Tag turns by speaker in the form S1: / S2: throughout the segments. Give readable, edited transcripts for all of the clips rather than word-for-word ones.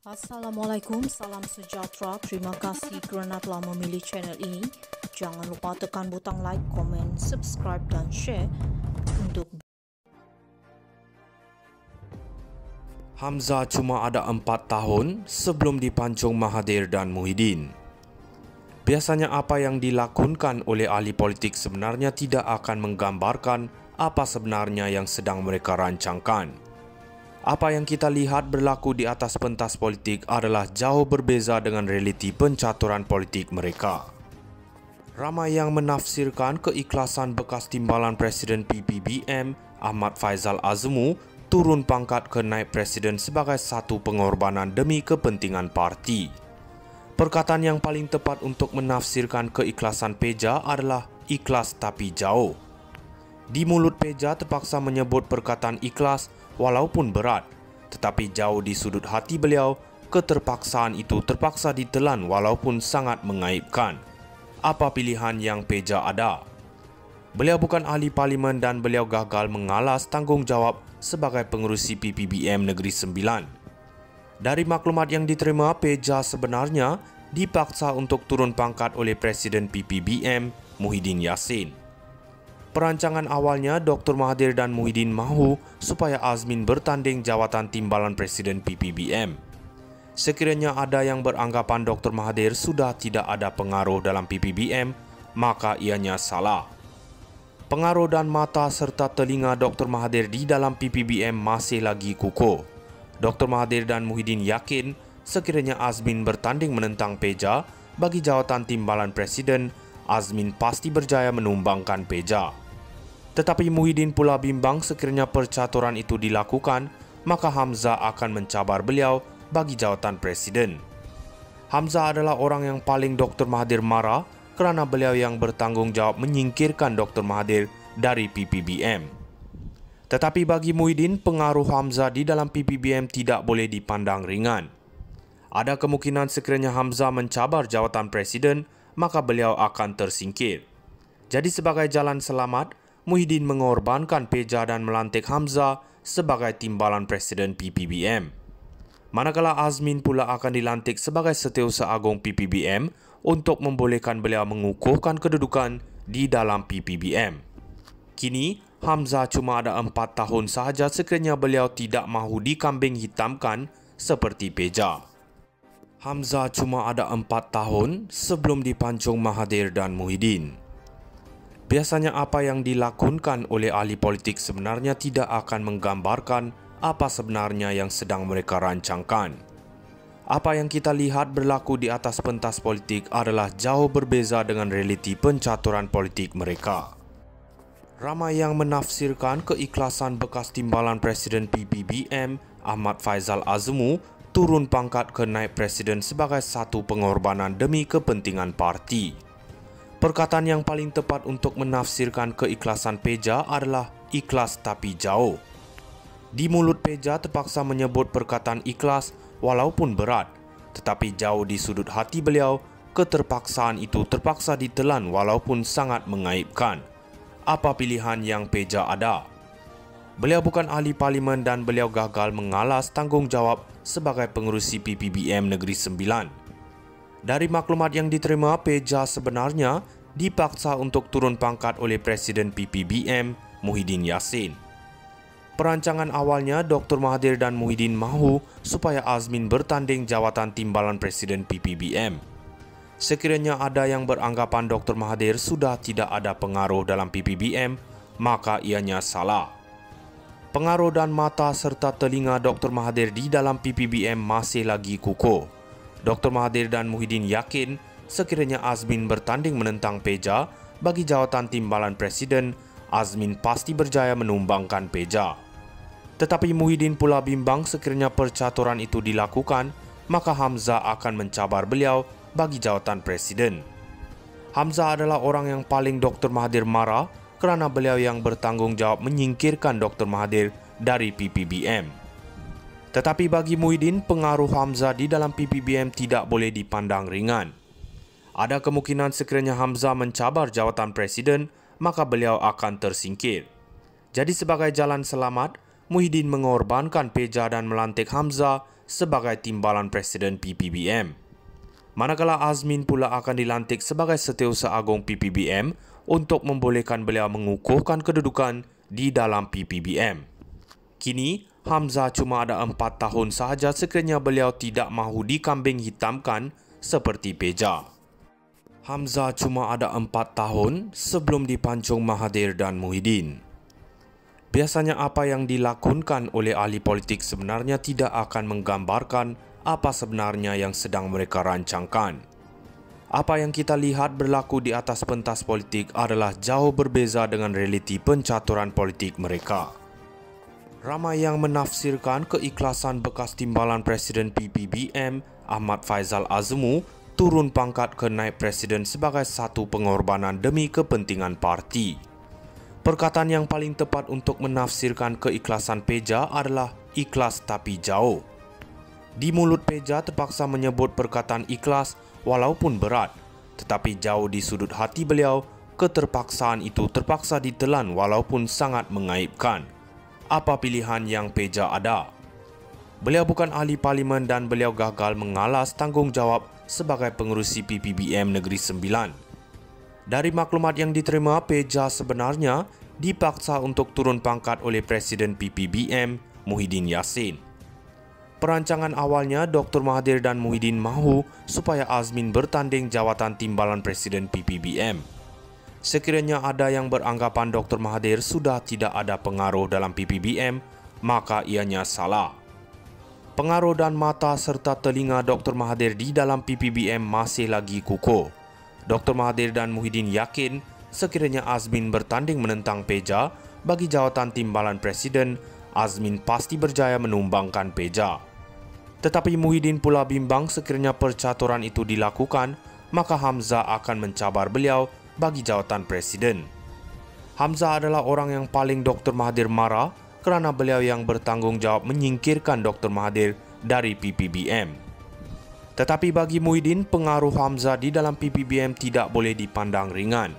S1: Assalamualaikum, salam sejahtera. Terima kasih kerana telah memilih channel ini. Jangan lupa tekan butang like, komen, subscribe dan share untuk
S2: Hamzah cuma ada 4 tahun sebelum dipancung Mahathir dan Muhyiddin. Biasanya apa yang dilakukan oleh ahli politik sebenarnya tidak akan menggambarkan apa sebenarnya yang sedang mereka rancangkan. Apa yang kita lihat berlaku di atas pentas politik adalah jauh berbeza dengan realiti pencaturan politik mereka. Ramai yang menafsirkan keikhlasan bekas timbalan Presiden PPBM Ahmad Faizal Azmu turun pangkat ke naib presiden sebagai satu pengorbanan demi kepentingan parti. Perkataan yang paling tepat untuk menafsirkan keikhlasan Peja adalah ikhlas tapi jauh. Di mulut Peja terpaksa menyebut perkataan ikhlas walaupun berat, tetapi jauh di sudut hati beliau, keterpaksaan itu terpaksa ditelan walaupun sangat mengaibkan. Apa pilihan yang Peja ada? Beliau bukan ahli parlimen dan beliau gagal mengalas tanggungjawab sebagai pengerusi PPBM Negeri Sembilan. Dari maklumat yang diterima, Peja sebenarnya dipaksa untuk turun pangkat oleh Presiden PPBM Muhyiddin Yassin. Perancangan awalnya, Dr. Mahathir dan Muhyiddin mahu supaya Azmin bertanding jawatan timbalan Presiden PPBM. Sekiranya ada yang beranggapan Dr. Mahathir sudah tidak ada pengaruh dalam PPBM, maka ianya salah. Pengaruh dan mata serta telinga Dr. Mahathir di dalam PPBM masih lagi kukuh. Dr. Mahathir dan Muhyiddin yakin sekiranya Azmin bertanding menentang Peja bagi jawatan timbalan Presiden, Azmin pasti berjaya menumbangkan Peja. Tetapi Muhyiddin pula bimbang sekiranya percaturan itu dilakukan, maka Hamzah akan mencabar beliau bagi jawatan Presiden. Hamzah adalah orang yang paling Dr. Mahathir marah kerana beliau yang bertanggungjawab menyingkirkan Dr. Mahathir dari PPBM. Tetapi bagi Muhyiddin, pengaruh Hamzah di dalam PPBM tidak boleh dipandang ringan. Ada kemungkinan sekiranya Hamzah mencabar jawatan Presiden, maka beliau akan tersingkir. Jadi sebagai jalan selamat, Muhyiddin mengorbankan Peja dan melantik Hamzah sebagai timbalan Presiden PPBM. Manakala Azmin pula akan dilantik sebagai Setiausaha Agung PPBM untuk membolehkan beliau mengukuhkan kedudukan di dalam PPBM. Kini, Hamzah cuma ada 4 tahun sahaja sekiranya beliau tidak mahu dikambing hitamkan seperti Peja. Hamzah cuma ada 4 tahun sebelum dipancung Mahathir dan Muhyiddin. Biasanya apa yang dilakukan oleh ahli politik sebenarnya tidak akan menggambarkan apa sebenarnya yang sedang mereka rancangkan. Apa yang kita lihat berlaku di atas pentas politik adalah jauh berbeza dengan realiti pencaturan politik mereka. Ramai yang menafsirkan keikhlasan bekas timbalan Presiden PPBM Ahmad Faizal Azmu turun pangkat ke naib presiden sebagai satu pengorbanan demi kepentingan parti. Perkataan yang paling tepat untuk menafsirkan keikhlasan Peja adalah ikhlas tapi jauh. Di mulut Peja terpaksa menyebut perkataan ikhlas walaupun berat, tetapi jauh di sudut hati beliau, keterpaksaan itu terpaksa ditelan walaupun sangat mengaibkan. Apa pilihan yang Peja ada? Beliau bukan ahli parlimen dan beliau gagal mengalas tanggungjawab sebagai pengerusi PPBM Negeri Sembilan. Dari maklumat yang diterima, Peja sebenarnya dipaksa untuk turun pangkat oleh Presiden PPBM Muhyiddin Yassin. Perancangan awalnya, Dr. Mahathir dan Muhyiddin mahu supaya Azmin bertanding jawatan timbalan Presiden PPBM. Sekiranya ada yang beranggapan Dr. Mahathir sudah tidak ada pengaruh dalam PPBM, maka ianya salah. Pengaruh dan mata serta telinga Dr. Mahathir di dalam PPBM masih lagi kukuh. Dr. Mahathir dan Muhyiddin yakin sekiranya Azmin bertanding menentang Peja bagi jawatan timbalan Presiden, Azmin pasti berjaya menumbangkan Peja. Tetapi Muhyiddin pula bimbang sekiranya percaturan itu dilakukan, maka Hamzah akan mencabar beliau bagi jawatan Presiden. Hamzah adalah orang yang paling Dr. Mahathir marah kerana beliau yang bertanggungjawab menyingkirkan Dr. Mahathir dari PPBM. Tetapi bagi Muhyiddin, pengaruh Hamzah di dalam PPBM tidak boleh dipandang ringan. Ada kemungkinan sekiranya Hamzah mencabar jawatan Presiden, maka beliau akan tersingkir. Jadi sebagai jalan selamat, Muhyiddin mengorbankan Peja dan melantik Hamzah sebagai timbalan Presiden PPBM. Manakala Azmin pula akan dilantik sebagai Setiausaha Agung PPBM untuk membolehkan beliau mengukuhkan kedudukan di dalam PPBM. Kini, Hamzah cuma ada 4 tahun sahaja sekiranya beliau tidak mahu dikambing hitamkan seperti Peja. Hamzah cuma ada 4 tahun sebelum dipancung Mahathir dan Muhyiddin. Biasanya apa yang dilakonkan oleh ahli politik sebenarnya tidak akan menggambarkan apa sebenarnya yang sedang mereka rancangkan. Apa yang kita lihat berlaku di atas pentas politik adalah jauh berbeza dengan realiti pencaturan politik mereka. Ramai yang menafsirkan keikhlasan bekas timbalan Presiden PPBM Ahmad Faizal Azmu turun pangkat ke naib presiden sebagai satu pengorbanan demi kepentingan parti. Perkataan yang paling tepat untuk menafsirkan keikhlasan Peja adalah ikhlas tapi jauh. Di mulut Peja terpaksa menyebut perkataan ikhlas walaupun berat, tetapi jauh di sudut hati beliau, keterpaksaan itu terpaksa ditelan walaupun sangat mengaibkan. Apa pilihan yang Peja ada? Beliau bukan ahli parlimen dan beliau gagal mengalas tanggungjawab sebagai pengerusi PPBM Negeri Sembilan. Dari maklumat yang diterima, Peja sebenarnya dipaksa untuk turun pangkat oleh Presiden PPBM Muhyiddin Yassin. Perancangan awalnya, Dr. Mahathir dan Muhyiddin mahu supaya Azmin bertanding jawatan timbalan Presiden PPBM. Sekiranya ada yang beranggapan Dr. Mahathir sudah tidak ada pengaruh dalam PPBM, maka ianya salah. Pengaruh dan mata serta telinga Dr. Mahathir di dalam PPBM masih lagi kukuh. Dr. Mahathir dan Muhyiddin yakin sekiranya Azmin bertanding menentang Peja bagi jawatan timbalan Presiden, Azmin pasti berjaya menumbangkan Peja. Tetapi Muhyiddin pula bimbang sekiranya percaturan itu dilakukan, maka Hamzah akan mencabar beliau bagi jawatan Presiden. Hamzah adalah orang yang paling Dr. Mahathir marah kerana beliau yang bertanggung jawab menyingkirkan Dr. Mahathir dari PPBM. Tetapi bagi Muhyiddin, pengaruh Hamzah di dalam PPBM tidak boleh dipandang ringan.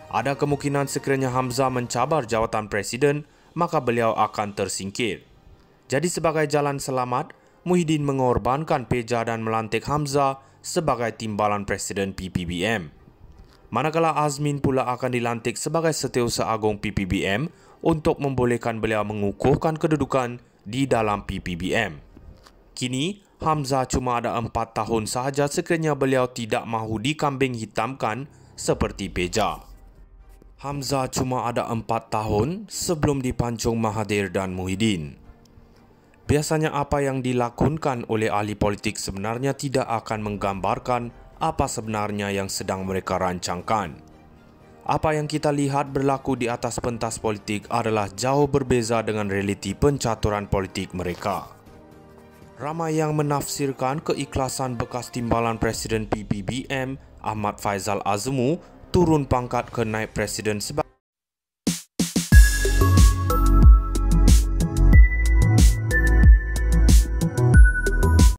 S2: Ada kemungkinan sekiranya Hamzah mencabar jawatan Presiden, maka beliau akan tersingkir. Jadi sebagai jalan selamat, Muhyiddin mengorbankan Peja dan melantik Hamzah sebagai timbalan Presiden PPBM. Manakala Azmin pula akan dilantik sebagai Setiausaha Agung PPBM untuk membolehkan beliau mengukuhkan kedudukan di dalam PPBM. Kini, Hamzah cuma ada 4 tahun sahaja sekiranya beliau tidak mahu dikambing hitamkan seperti Peja. Hamzah cuma ada 4 tahun sebelum dipancung Mahathir dan Muhyiddin. Biasanya apa yang dilakonkan oleh ahli politik sebenarnya tidak akan menggambarkan apa sebenarnya yang sedang mereka rancangkan. Apa yang kita lihat berlaku di atas pentas politik adalah jauh berbeza dengan realiti pencaturan politik mereka. Ramai yang menafsirkan keikhlasan bekas timbalan Presiden PPBM Ahmad Faizal Azmu turun pangkat ke naib presiden sebagai